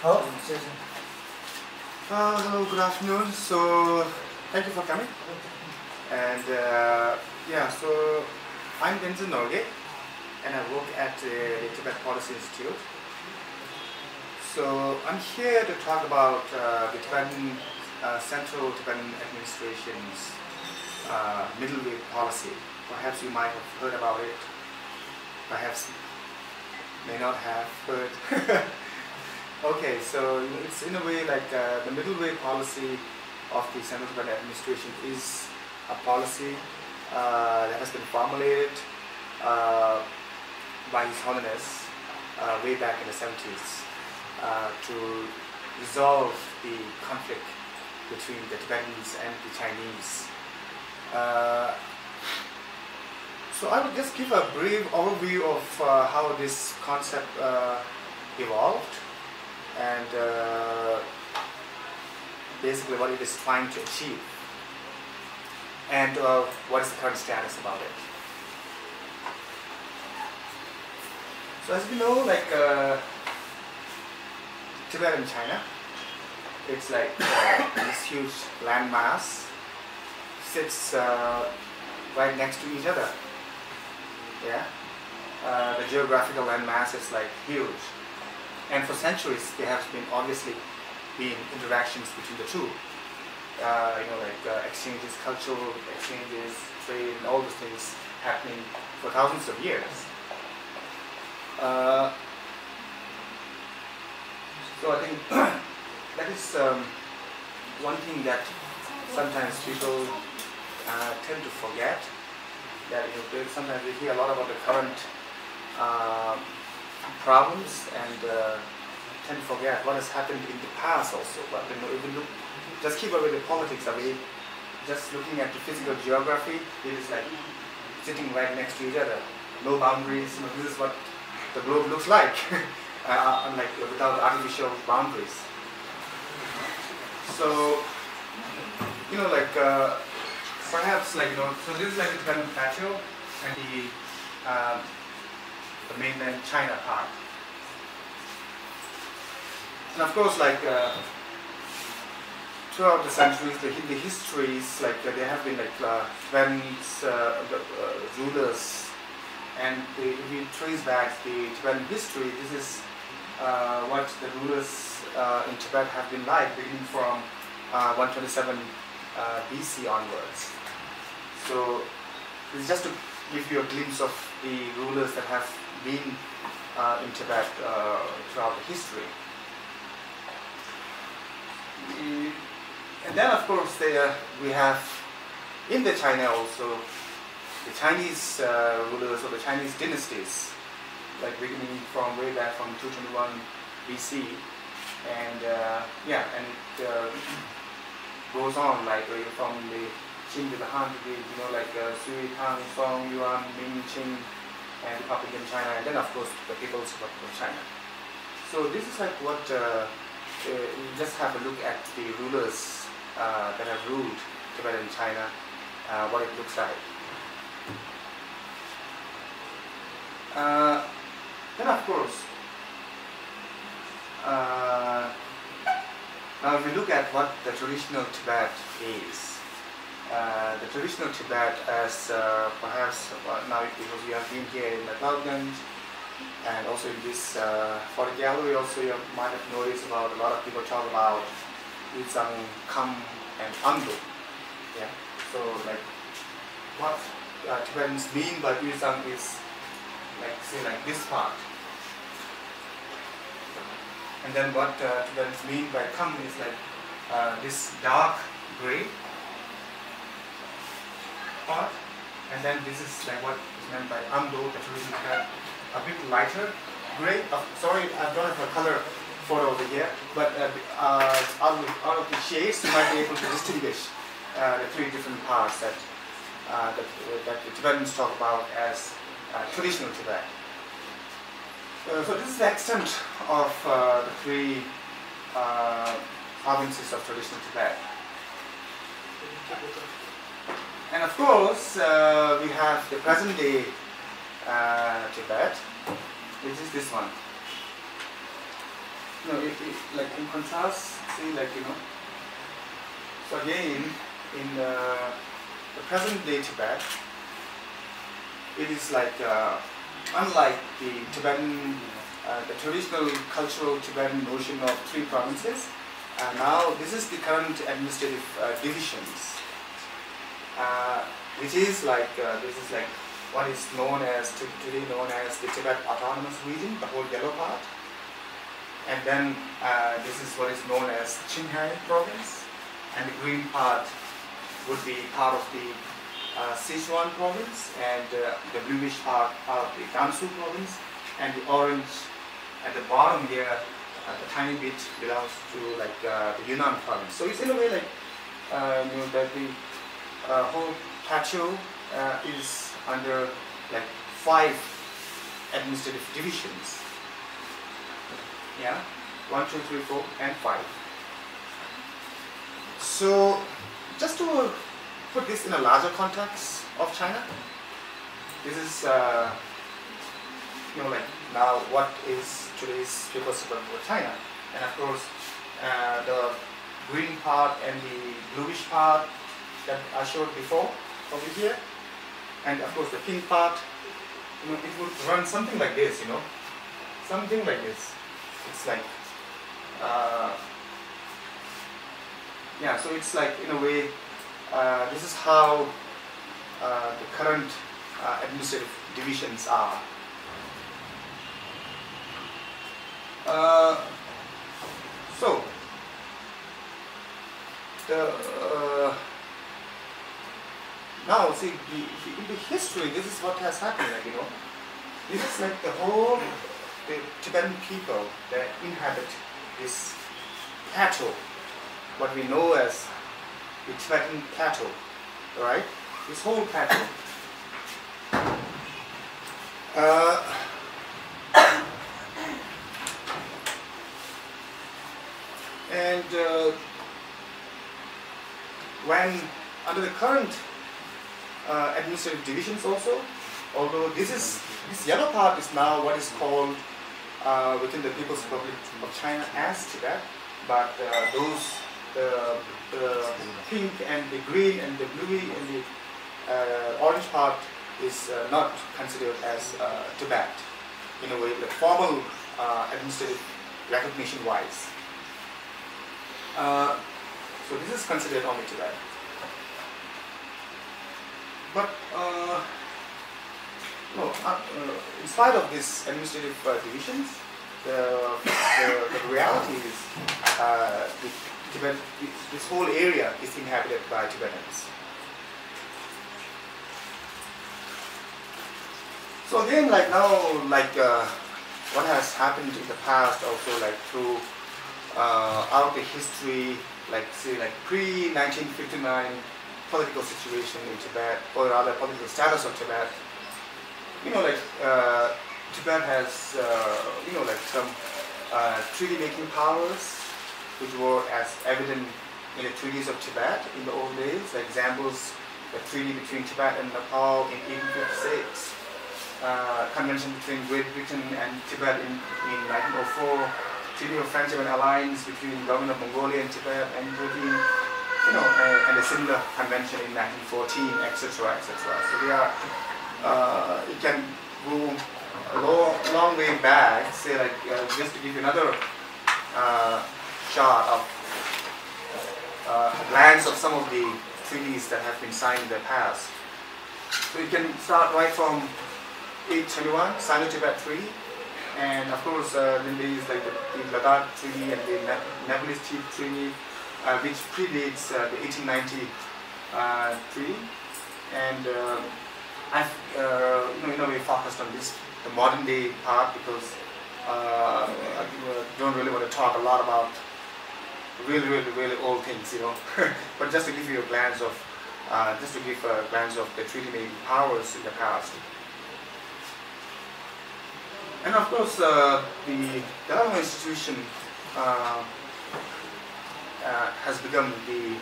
Oh. Hello, good afternoon. So, thank you for coming. And yeah, so I'm Tenzin and I work at the Tibet Policy Institute. So, I'm here to talk about the Tibetan, Central Tibetan Administration's middle-way policy. Perhaps you might have heard about it, perhaps may not have heard. Okay, so it's in a way like the middle-way policy of the Central Tibetan Administration is a policy that has been formulated by His Holiness way back in the 70s to resolve the conflict between the Tibetans and the Chinese. So I will just give a brief overview of how this concept evolved and basically what it is trying to achieve and what is the current status about it. So as we know, like Tibet and China, it's like this huge landmass sits right next to each other. Yeah, the geographical landmass is like huge, and for centuries there has been obviously been interactions between the two. Exchanges, cultural exchanges, trade, and all those things happening for thousands of years. So I think that is one thing that sometimes people tend to forget. That sometimes we hear a lot about the current problems and tend to forget what has happened in the past also. But if you look, just keep away the politics away, just looking at the physical geography, it is like sitting right next to each other, no boundaries. This is what the globe looks like, unlike without artificial boundaries. So perhaps so this is like the Tibetan plateau and the mainland China part. And of course, throughout the centuries, the histories, there have been Tibetan's rulers, and if we trace back the Tibetan history, this is what the rulers in Tibet have been like, beginning from 127 BC onwards. So this is just to give you a glimpse of the rulers that have been in Tibet throughout the history. And then of course we have in the China also the Chinese rulers or the Chinese dynasties, beginning from way back from 221 BC, and it goes on from the Qing to the Han to the Sui, Tang, Song, Yuan, Ming, Qing, and Republic in China, and then of course the People's Republic of China. So this is what you just have a look at the rulers that have ruled Tibet and China, what it looks like. Then of course, now if we look at what the traditional Tibet is, the traditional Tibet as perhaps now because you have been here in Norgyal and also in this photo gallery also you might have noticed about a lot of people talk about Yuzang, Kam and Ando. Yeah. So what Tibetans mean by Yuzang is this part. And then what Tibetans mean by Kam is this dark gray part, and then this is what is meant by Ando, the traditional Tibet, a bit lighter gray. Sorry, I don't have a color photo over here, but out of the shades you might be able to distinguish the three different parts that the Tibetans talk about as traditional Tibet. So this is the extent of the three provinces of traditional Tibet. And of course, we have the present day Tibet, which is this one. like in contrast, see, like, so again, in the present day Tibet, it is like, unlike the Tibetan, the traditional cultural Tibetan notion of 3 provinces, now this is the current administrative divisions, which is like, this is like what is known as, today known as the Tibet Autonomous Region, the whole yellow part. And then this is what is known as Qinghai province, and the green part would be part of the Sichuan province, and the bluish part of the Gansu province, and the orange at the bottom here, the tiny bit belongs to like the Yunnan province. So it's in a way like that the whole plateau is under like 5 administrative divisions. Yeah, 1, 2, 3, 4, and 5. So, just to put this in a larger context of China, this is, like now what is today's People's Republic of China, and of course the green part and the bluish part that I showed before over here, and of course the pink part, it would run something like this, something like this. It's like, yeah, so it's like, in a way, this is how the current administrative divisions are. So, now see, in the history, this is what has happened, like, this is like the whole, the Tibetan people that inhabit this plateau, what we know as the Tibetan plateau, right? This whole plateau. And when under the current administrative divisions also, although this yellow part is now what is called within the People's Republic of China as Tibet, but the pink and the green and the blue and the orange part is not considered as Tibet in a way, the formal administrative recognition wise. So this is considered only Tibet. But in spite of these administrative divisions, the reality is this whole area is inhabited by Tibetans. So again, like now, what has happened in the past, also like through out the history, like say like pre-1959 political situation in Tibet, or rather political status of Tibet. Tibet has some treaty-making powers, which were as evident in the treaties of Tibet in the old days. Like examples, the treaty between Tibet and Nepal in 1856, convention between Great Britain and Tibet in 1904, treaty of friendship and alliance between government of Mongolia and Tibet and 1913, and a similar convention in 1914, etc., etc. So they are, it can go a long way back. Say like just to give you another chart of a glance of some of the treaties that have been signed in the past. So you can start right from 821, Sino-Tibet Treaty, and of course then there is like the Ladakh Treaty and the Nepalese Treaty, which predates the 1890 treaty, and I've in a way focused on this, the modern day part, because I don't really want to talk a lot about really old things, but just to give you a glance of the treaty making powers in the past. And of course, the Dalai institution has become the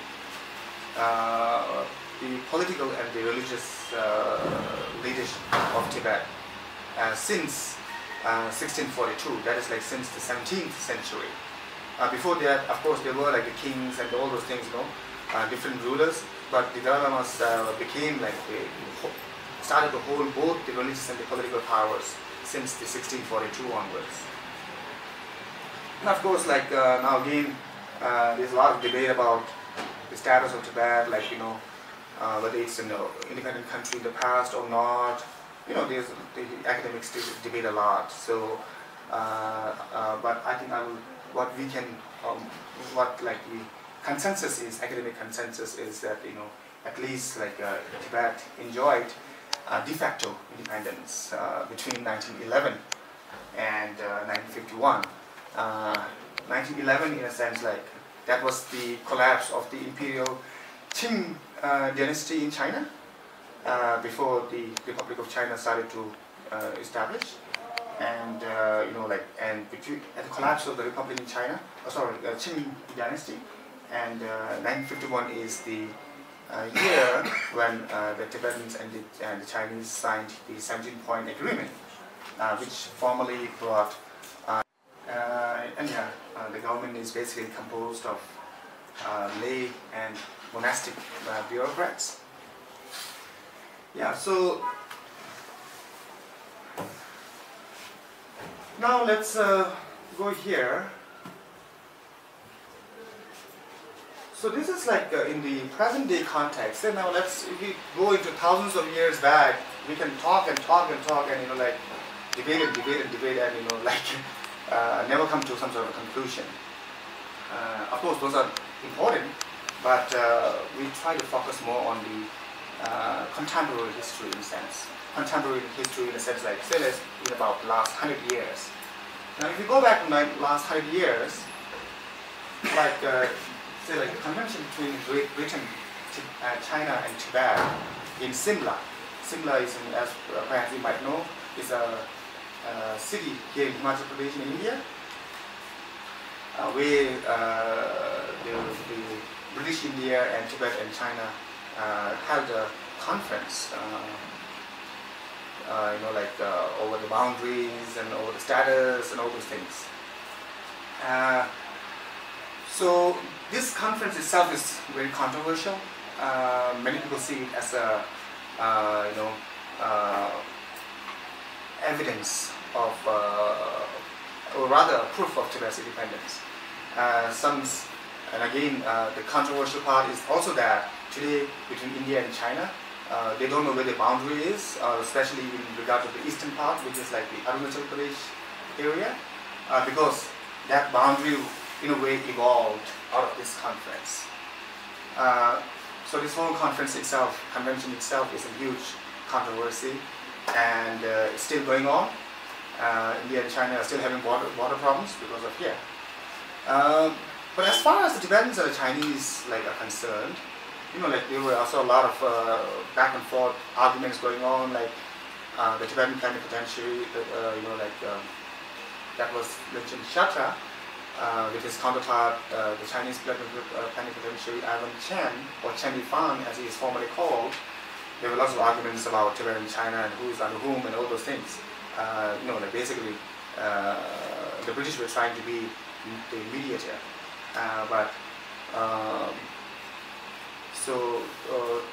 political and the religious leadership of Tibet since 1642. That is like since the 17th century. Before that, of course, there were like the kings and all those things, different rulers. But the Dalai Lamas became like they started to hold both the religious and the political powers since the 1642 onwards. And of course, like now again, there's a lot of debate about the status of Tibet, like whether it's an independent country in the past or not. There's the academics debate a lot. So, but I think what we can, what like the consensus is, academic consensus is that at least like Tibet enjoyed de facto independence between 1911 and 1951. 1911, in a sense, like that was the collapse of the imperial Qing dynasty in China before the Republic of China started to establish, and and at the collapse of the Republic in China, Qing dynasty, and 1951 is the year when the Tibetans and the Chinese signed the 17-point agreement, which formally brought the government is basically composed of lay and monastic bureaucrats. Yeah, so now let's go here. So this is like in the present day context. And now if we go into thousands of years back, we can talk and talk and talk and debate and never come to some sort of conclusion. Of course, those are important, but we try to focus more on the contemporary history in a sense. Contemporary history in a sense, like say in about last 100 years. Now, if you go back to the last 100 years, like say like the convention between Great Britain, China, and Tibet in Simla. Simla is, as perhaps you might know, is a city here in Himachal Pradesh in India, where the British India and Tibet and China held a conference, over the boundaries and over the status and all those things. So this conference itself is very controversial. Many people see it as a evidence of, or rather a proof of Tibet's independence. And again, the controversial part is also that today between India and China, they don't know where the boundary is, especially in regard to the eastern part, which is like the Arunachal Pradesh area, because that boundary in a way evolved out of this conference. So this whole conference itself, convention itself, is a huge controversy, and it's still going on. India and China are still having water problems because of here. But as far as the Tibetans and the Chinese are concerned, there were also a lot of back and forth arguments going on, like the Tibetan plenipotentiary, that was mentioned Shatra, with his counterpart, the Chinese plenipotentiary Ivan Chen, or Chen Yifan as he is formally called. There were lots of arguments about Tibet and China and who is under whom and all those things. Basically, the British were trying to be the mediator, so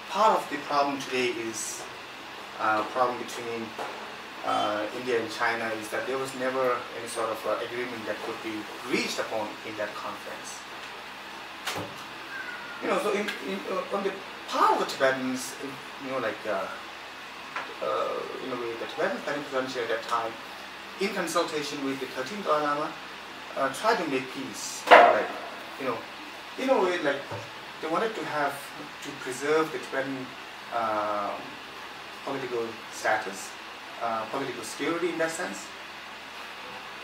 part of the problem today is problem between India and China is that there was never any sort of agreement that could be reached upon in that conference. So on the part of the Tibetans, in a way, the Tibetan plenipotentiary at that time, in consultation with the 13th Dalai Lama, tried to make peace. In a way, they wanted to preserve the Tibetan political status, political security in that sense,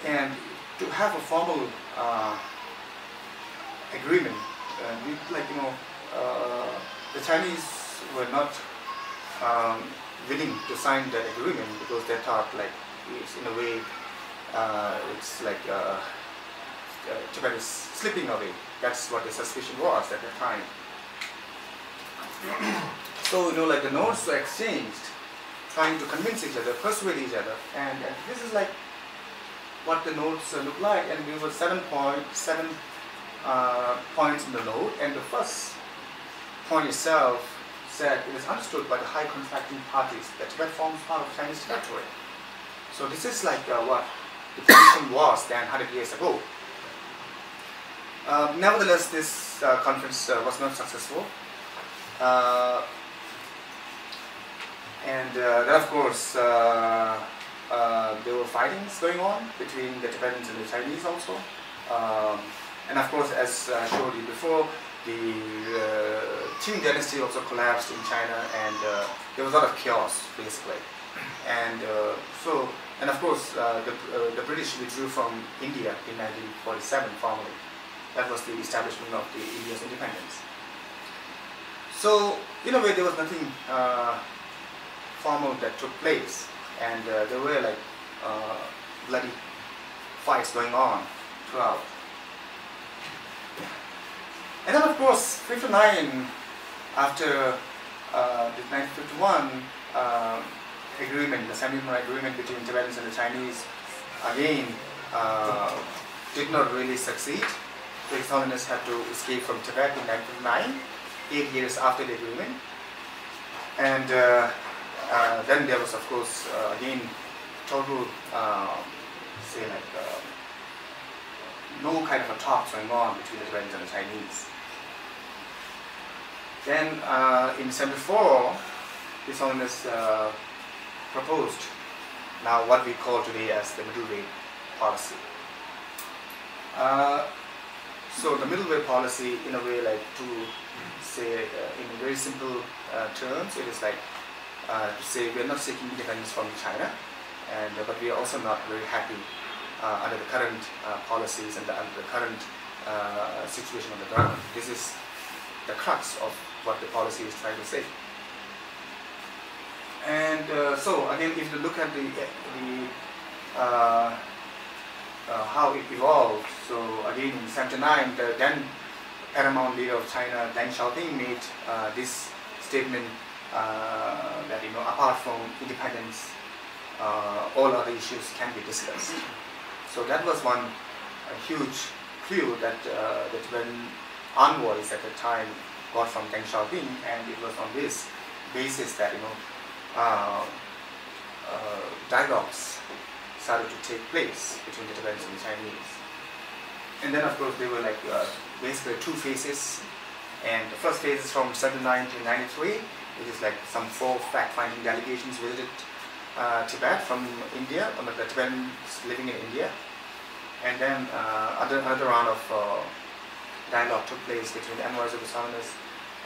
and to have a formal agreement. The Chinese were not willing to sign that agreement because they thought it's in a way it's Tibet is slipping away. That's what the suspicion was at the time. So the notes were exchanged, trying to convince each other, persuade each other, and this is what the notes look like, and there were 7 points in the note, and the first point itself said it is understood by the high contracting parties that Tibet forms part of Chinese territory. So this is like what the position was then 100 years ago. Nevertheless, this conference was not successful. And then of course there were fightings going on between the Tibetans and the Chinese also. And of course, as I showed you before, the Qing dynasty also collapsed in China, and there was a lot of chaos basically. And and of course the British withdrew from India in 1947 formally. That was the establishment of the India's independence. So in a way there was nothing formal that took place, and there were like bloody fights going on throughout. And then of course 59, after the 1951 agreement, the semi-permanent agreement between Tibetans and the Chinese, again did not really succeed. The His Holiness had to escape from Tibet in 1959, 8 years after the agreement. And then there was of course again total no kind of a talk going on between the Tibetans and the Chinese. Then in 1974, His Holiness proposed now what we call today as the middle way policy. So the middle way policy, in a way, like to say in very simple terms, it is like to say we are not seeking independence from China, and but we are also not very happy under the current policies and under the current situation on the ground. This is the crux of what the policy is trying to say. And so again, if you look at the how it evolved, so again in 1979, the then paramount leader of China, Deng Xiaoping, made this statement that apart from independence, all other issues can be discussed. So that was one huge clue that the Tibetan envoys at the time got from Deng Xiaoping, and it was on this basis that dialogues started to take place between the Tibetans and the Chinese. And then of course there were like basically two phases, and the first phase is from 1979 to 1993, which is like some 4 fact-finding delegations visited Tibet from India, the Tibetans living in India. And then another round of dialogue took place between the envoys of His Holiness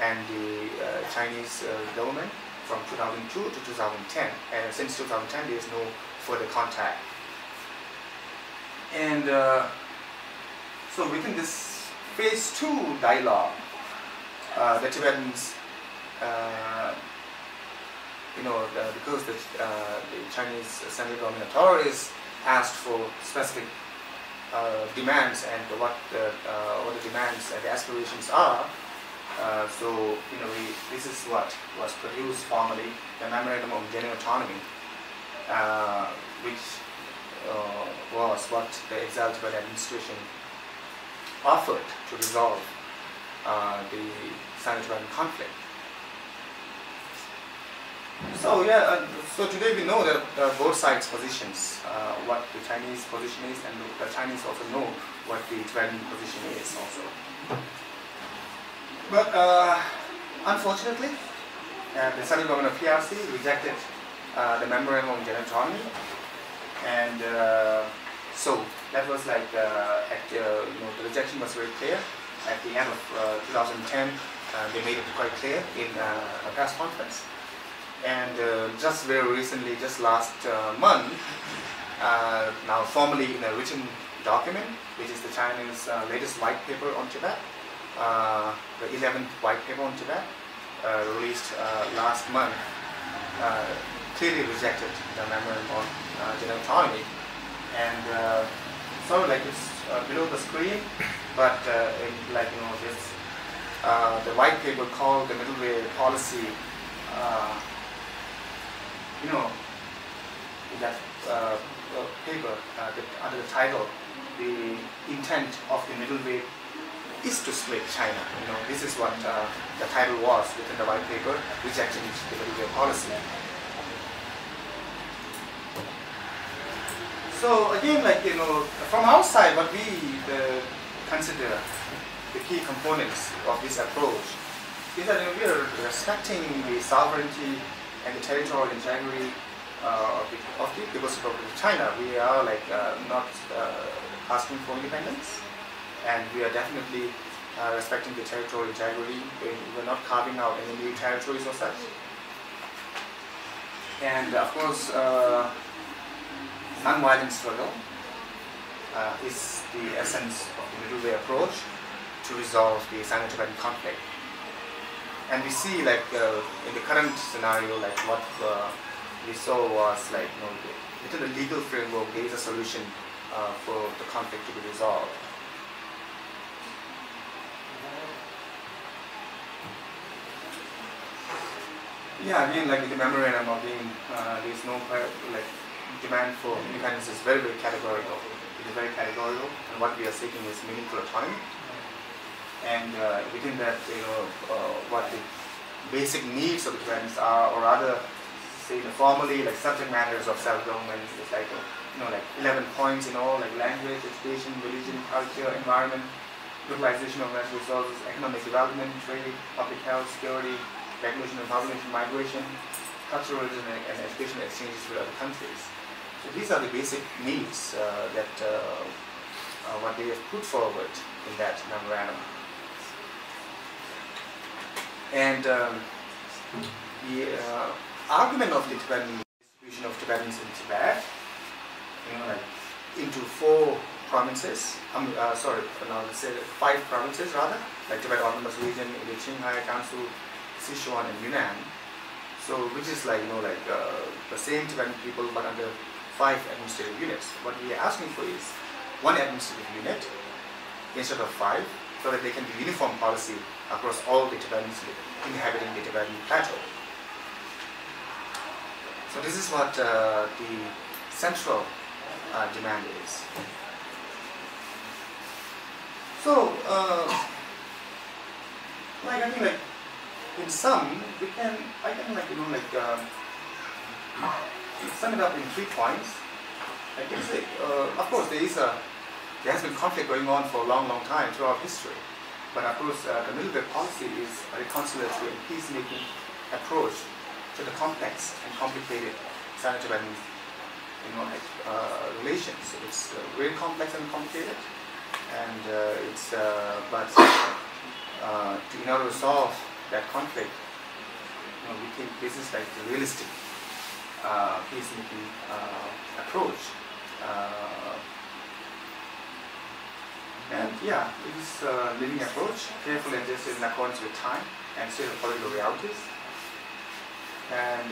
and the Chinese government from 2002 to 2010. And since 2010, there is no further contact. And so within this phase 2 dialogue, the Tibetans, because the Chinese central government authorities asked for specific demands and what the demands and the aspirations are. So this is what was produced formally, the Memorandum of General Autonomy, which was what the exiled Tibetan administration offered to resolve the Sino-Tibetan conflict. So so today we know that both sides' positions, what the Chinese position is, and the Chinese also know what the Tibetan position is also. But unfortunately, the central government of PRC rejected the Memorandum of General Autonomy, and so that was like the rejection was very clear. At the end of 2010, they made it quite clear in a press conference. And just very recently, just last month, now formally in a written document, which is the China's latest white paper on Tibet, the 11th white paper on Tibet, released last month, clearly rejected the Memorandum on General Autonomy. And sort of like it's below the screen, but the white paper called the middle way policy. That paper under the title, the intent of the middle way is to split China. This is what the title was within the white paper, rejecting the middle way policy. So again, from our side, what we consider the key components of this approach is that we are respecting the sovereignty and the territorial integrity of the People's Republic of China. We are not asking for independence, and we are definitely respecting the territorial integrity. We're not carving out any new territories or such. And of course, non-violent struggle is the essence of the middle way approach to resolve the Sino-Tibetan conflict. And we see, in the current scenario, what we saw was within the legal framework there is a solution for the conflict to be resolved. Yeah, again, in the memorandum, again, there is no demand for independence is very, very categorical. It is very categorical, and what we are seeking is meaningful autonomy. And within that, what the basic needs of the Tibetans are, or rather, say formally, subject matters of self-government. It's 11 points in all, language, education, religion, culture, environment, utilization of natural resources, economic development, trade, public health, security, regulation of population, migration, cultural and educational exchanges with other countries. So these are the basic needs that what they have put forward in that memorandum. And the argument of the Tibetan distribution of Tibetans in Tibet, into 4 provinces. Let's say 5 provinces rather, Tibet Autonomous Region, the Qinghai, Gansu, Sichuan, and Yunnan. So, which is the same Tibetan people but under 5 administrative units. What we are asking for is 1 administrative unit instead of 5, so that they can be uniform policy across all the Tibetans inhabiting the Tibetan plateau. So this is what the central demand is. So, I think in sum, I can sum it up in 3 points. I can say, of course, there has been conflict going on for a long, long time throughout history. But of course, the middle way policy is a reconciliatory and peacemaking approach to the complex and complicated Sino-Tibetan relations. It's very complex and complicated, and in order to resolve that conflict, we think this is the realistic peacemaking approach. And yeah, it is a living approach, carefully adjusted in accordance with time and state of political realities. And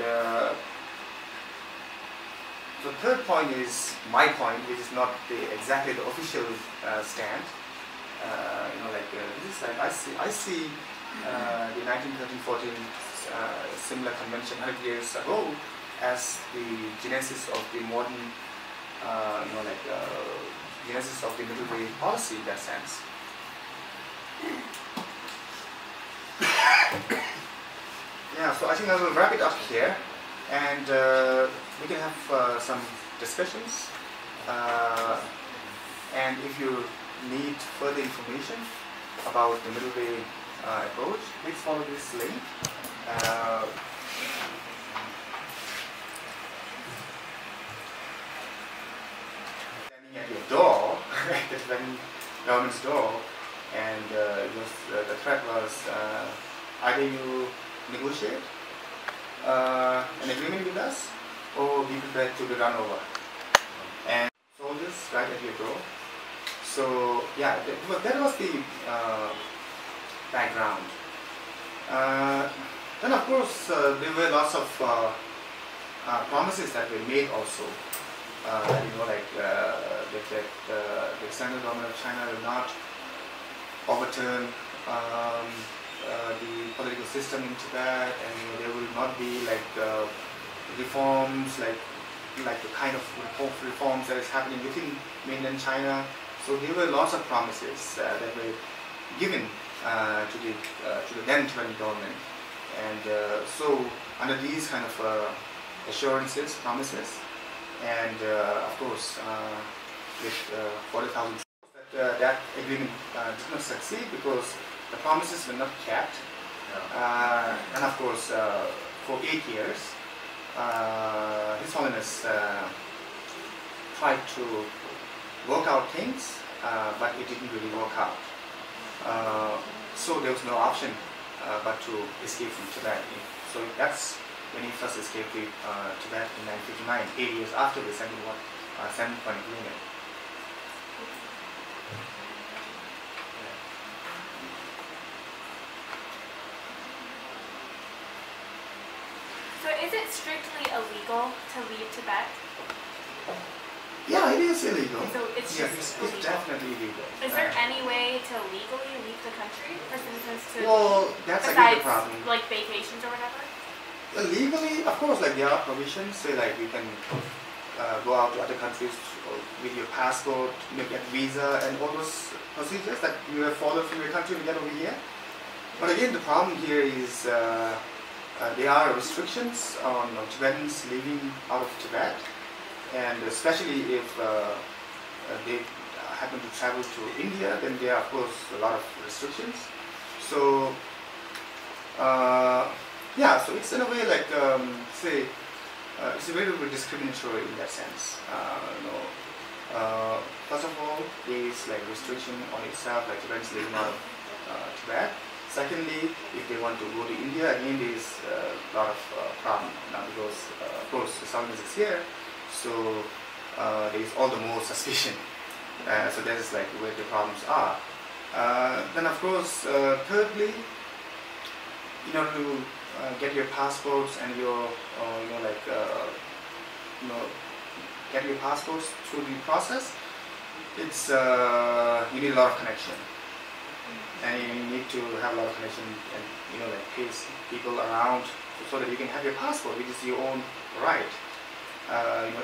the third point is my point, which is not exactly the official stand. This is I see the 1913-14 similar convention 100 years ago as the genesis of the modern, genesis of the middle way policy in that sense. Yeah, so I think I will wrap it up here, and we can have some discussions. And if you need further information about the middle way approach, please follow this link. Standing at your door, the Tibetan government's door, and the threat was either you negotiate an agreement with us, or be prepared to be run over. And soldiers right at your door. So yeah, that was the background. Then of course there were lots of promises that were made also. That the central government of China will not overturn the political system in Tibet, and there will not be reforms like the kind of reforms that is happening within mainland China. So there were lots of promises that were given to the then Tibetan government, and so under these kind of assurances, promises, and of course with 40,000, that agreement did not succeed because the promises were not kept. And of course, for 8 years, His Holiness tried to work out things, but it didn't really work out. So there was no option but to escape from Tibet. So that's when he first escaped Tibet in 1959, 8 years after the 7-point agreement. So is it strictly illegal to leave Tibet? Yeah, it is illegal. So it's just it's definitely illegal. Is there any way to legally leave the country for citizens to? Well, that's again the problem. Like vacations or whatever. Legally, of course, like there are provisions. Say like you can go out to other countries with your passport, get visa, and all those procedures that you have followed from your country to get over here. But again, the problem here is there are restrictions on Tibetans living out of Tibet. And especially if they happen to travel to India, then there are of course a lot of restrictions. So yeah, so it's in a way like say it's a very discriminatory in that sense. First of all, there is like restriction on itself, like Tibetans living out of Tibet. Secondly, if they want to go to India, again there is a lot of problem now because of course the Southerners is here. So there is all the more suspicion. So that is like where the problems are. Then of course, thirdly, in order to get your passports and your, get your passports through the process, it's you need a lot of connection, and you need to have a lot of connection and place people around so that you can have your passport, which is your own right.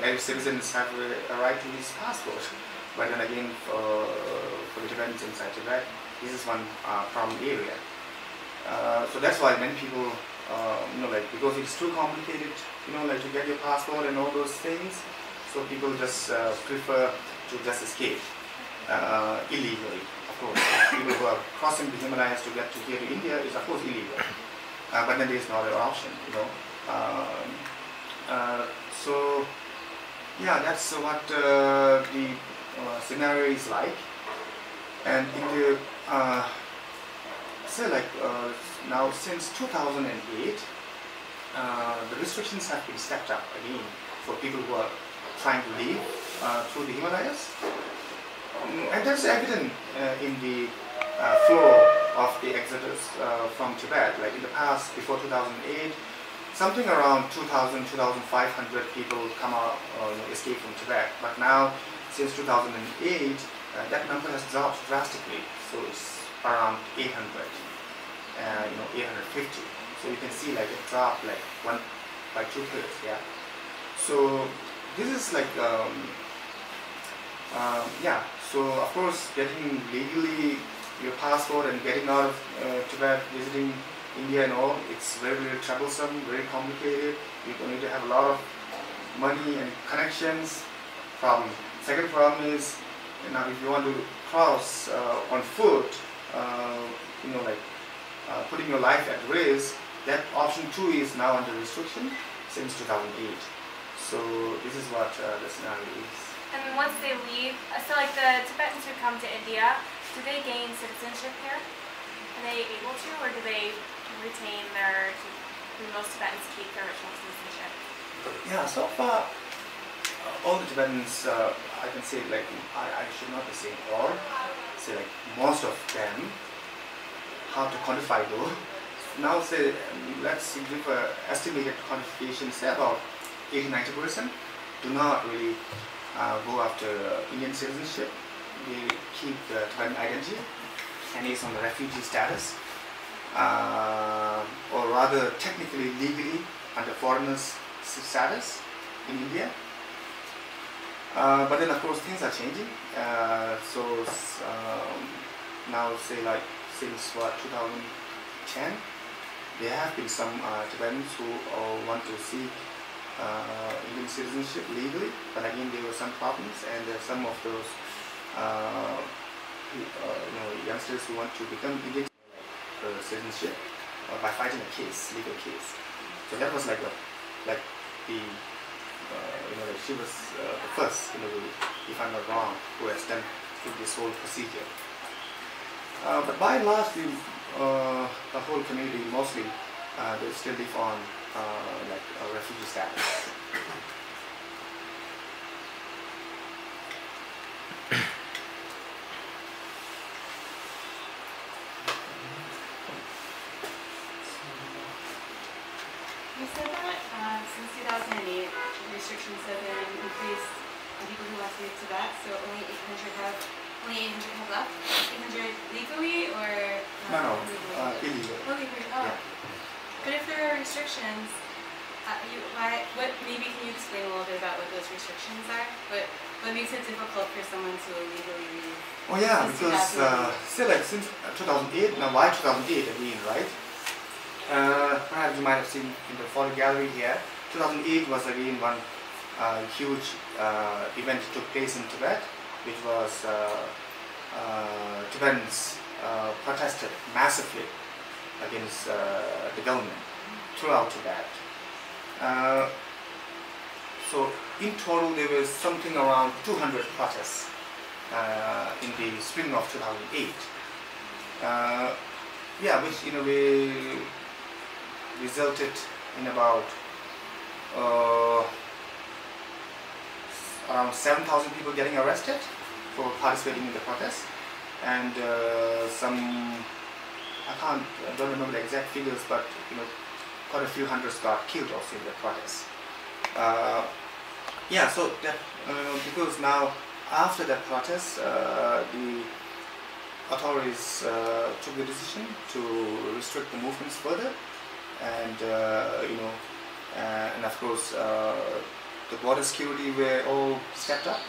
Every citizens have a right to his passport, but then again, for the Tibetans inside Tibet, this is one problem area. So that's why many people, because it's too complicated, to get your passport and all those things, so people just prefer to just escape illegally. Of course, people who are crossing the Himalayas to get to here to India is of course illegal, but then there is no other option, So, yeah, that's what the scenario is like. And in the, now since 2008, the restrictions have been stepped up again for people who are trying to leave through the Himalayas. And that's evident in the flow of the exodus from Tibet. Like in the past, before 2008, something around 2,000, 2,500 people come out, escape from Tibet. But now, since 2008, that number has dropped drastically. So it's around 800, 850. So you can see like it dropped like by 2/3, yeah. So this is like, yeah. So of course, getting legally your passport and getting out of Tibet, visiting India and all, it's very, very troublesome, very complicated. You need to have a lot of money and connections. Problem. Second problem is, now if you want to cross on foot, putting your life at risk, that option 2 is now under restriction since 2008. So this is what the scenario is. And once they leave, so like the Tibetans who come to India, do they gain citizenship here? Are they able to, or do they retain most Tibetans keep their original citizenship? Yeah, so far, all the Tibetans, I can say like, I should not be saying all, say like most of them, hard to quantify though. Now say, let's give an estimated quantification, say about 80-90% do not really go after Indian citizenship. They keep the Tibetan identity and is on the refugee status, or rather technically legally under foreigners status in India, But then of course things are changing. Now say like since 2010, there have been some Tibetans who want to seek Indian citizenship legally, but again there were some problems, and some of those youngsters who want to become Indian citizenship by fighting a case, legal case. So that was like the she was the first, if I'm not wrong, who has done this whole procedure. But by and large, the whole community mostly they still live on refugee status. You said that since 2008, restrictions have been increased on people who want to leave Tibet, so only 800 have left? 800 legally or No, illegally? illegal. Illegally, oh. Yeah. But if there are restrictions, maybe can you explain a little bit about what those restrictions are? What makes it difficult for someone to illegally leave? Oh yeah, because still since 2008, now why 2008 again, right? Perhaps you might have seen in the photo gallery here, 2008 was again one huge event that took place in Tibet, which was Tibetans protested massively against the government throughout Tibet. So in total there was something around 200 protests in the spring of 2008. Which in a way resulted in about around 7,000 people getting arrested for participating in the protest, and I don't remember the exact figures, but quite a few hundreds got killed also in the protest. So that because now after that protest, the authorities took the decision to restrict the movements further, and and of course the border security were all stepped up.